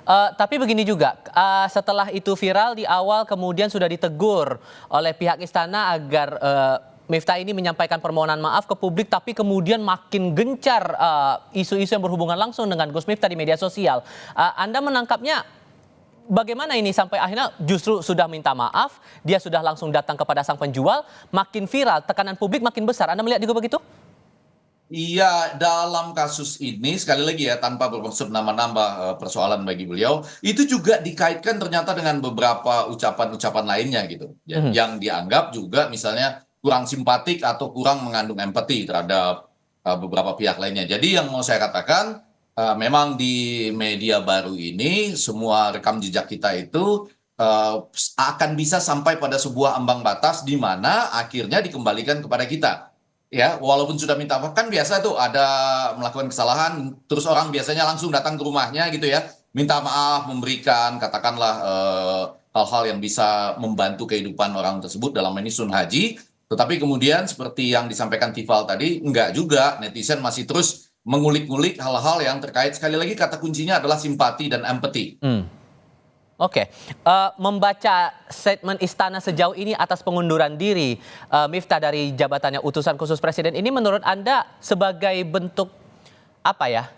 Tapi begini juga, setelah itu viral di awal kemudian sudah ditegur oleh pihak istana agar Miftah ini menyampaikan permohonan maaf ke publik, tapi kemudian makin gencar isu-isu yang berhubungan langsung dengan Gus Miftah di media sosial. Anda menangkapnya bagaimana ini sampai akhirnya justru sudah minta maaf, dia sudah langsung datang kepada sang penjual, makin viral, tekanan publik makin besar. Anda melihat juga begitu? Iya, dalam kasus ini sekali lagi ya tanpa bermaksud nambah-nambah persoalan bagi beliau, itu juga dikaitkan ternyata dengan beberapa ucapan-ucapan lainnya gitu. Mhm. Yang dianggap juga misalnya kurang simpatik atau kurang mengandung empati terhadap beberapa pihak lainnya. Jadi yang mau saya katakan memang di media baru ini semua rekam jejak kita itu akan bisa sampai pada sebuah ambang batas di mana akhirnya dikembalikan kepada kita. Ya, walaupun sudah minta maaf kan biasa tuh ada melakukan kesalahan, terus orang biasanya langsung datang ke rumahnya gitu ya, minta maaf, memberikan katakanlah hal-hal yang bisa membantu kehidupan orang tersebut dalam ini Sun Haji. Tetapi kemudian seperti yang disampaikan Tifal tadi, enggak juga, netizen masih terus mengulik-ngulik hal-hal yang terkait sekali lagi kata kuncinya adalah simpati dan empati. Oke, membaca statement istana sejauh ini atas pengunduran diri Miftah dari jabatannya utusan khusus presiden ini menurut Anda sebagai bentuk apa ya,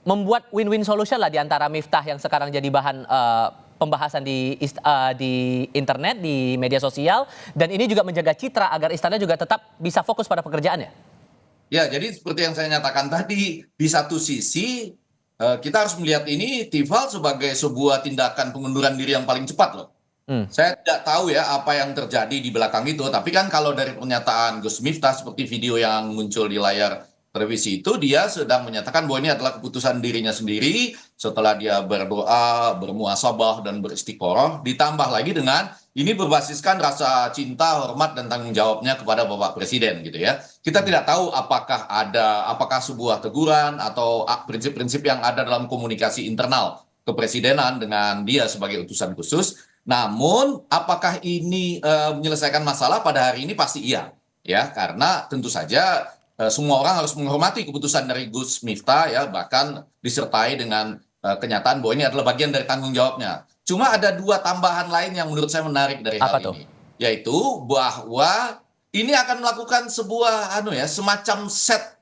membuat win-win solution lah di antara Miftah yang sekarang jadi bahan pembahasan di internet, di media sosial, dan ini juga menjaga citra agar istana juga tetap bisa fokus pada pekerjaannya? Ya, jadi seperti yang saya nyatakan tadi, di satu sisi kita harus melihat ini Tifal sebagai sebuah tindakan pengunduran diri yang paling cepat loh. Hmm. Saya tidak tahu ya apa yang terjadi di belakang itu, tapi kan kalau dari pernyataan Gus Miftah seperti video yang muncul di layar televisi itu, dia sedang menyatakan bahwa ini adalah keputusan dirinya sendiri setelah dia berdoa, bermuasabah dan beristiqoroh, ditambah lagi dengan ini berbasiskan rasa cinta, hormat dan tanggung jawabnya kepada Bapak Presiden gitu ya. Kita tidak tahu apakah sebuah teguran atau prinsip-prinsip yang ada dalam komunikasi internal kepresidenan dengan dia sebagai utusan khusus. Namun apakah ini menyelesaikan masalah pada hari ini pasti iya ya, karena tentu saja semua orang harus menghormati keputusan dari Gus Miftah ya, bahkan disertai dengan kenyataan bahwa ini adalah bagian dari tanggung jawabnya. Cuma ada dua tambahan lain yang menurut saya menarik dari hal Apa tuh? ini, yaitu bahwa ini akan melakukan sebuah semacam set.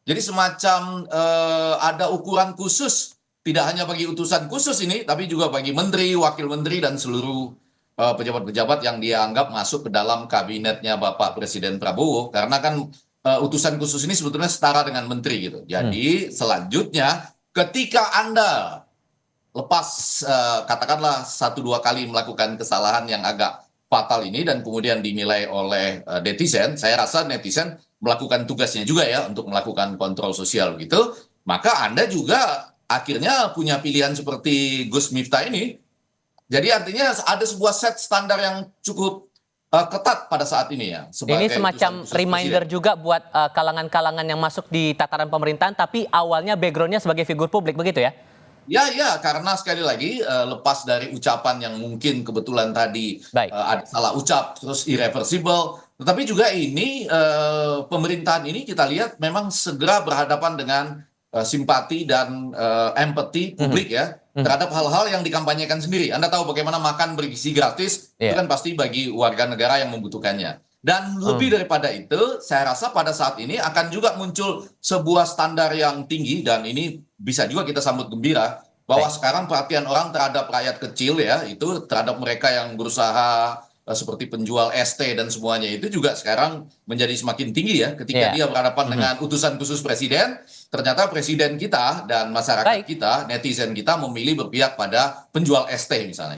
Jadi semacam ada ukuran khusus tidak hanya bagi utusan khusus ini, tapi juga bagi menteri, wakil menteri dan seluruh pejabat-pejabat yang dianggap masuk ke dalam kabinetnya Bapak Presiden Prabowo, karena kan utusan khusus ini sebetulnya setara dengan menteri gitu. Jadi selanjutnya ketika Anda lepas katakanlah satu dua kali melakukan kesalahan yang agak fatal ini dan kemudian dinilai oleh netizen, saya rasa netizen melakukan tugasnya juga ya untuk melakukan kontrol sosial gitu, maka Anda juga akhirnya punya pilihan seperti Gus Miftah ini. Jadi artinya ada sebuah set standar yang cukup ketat pada saat ini ya. Ini Sebagai semacam reminder juga buat kalangan-kalangan yang masuk di tataran pemerintahan, tapi awalnya backgroundnya sebagai figur publik, begitu ya? Ya, ya, karena sekali lagi lepas dari ucapan yang mungkin kebetulan tadi Baik. ada salah ucap terus irreversible, tetapi juga ini pemerintahan ini kita lihat memang segera berhadapan dengan simpati dan empati publik ya terhadap hal-hal yang dikampanyekan sendiri. Anda tahu bagaimana makan bergizi gratis itu Iya. kan pasti bagi warga negara yang membutuhkannya. Dan lebih daripada itu, saya rasa pada saat ini akan juga muncul sebuah standar yang tinggi dan ini bisa juga kita sambut gembira bahwa Baik. sekarang perhatian orang terhadap rakyat kecil ya, itu terhadap mereka yang berusaha seperti penjual ST dan semuanya itu juga sekarang menjadi semakin tinggi ya ketika Iya. dia berhadapan dengan utusan khusus presiden, ternyata presiden kita dan masyarakat Baik. kita, netizen kita memilih berpihak pada penjual ST misalnya.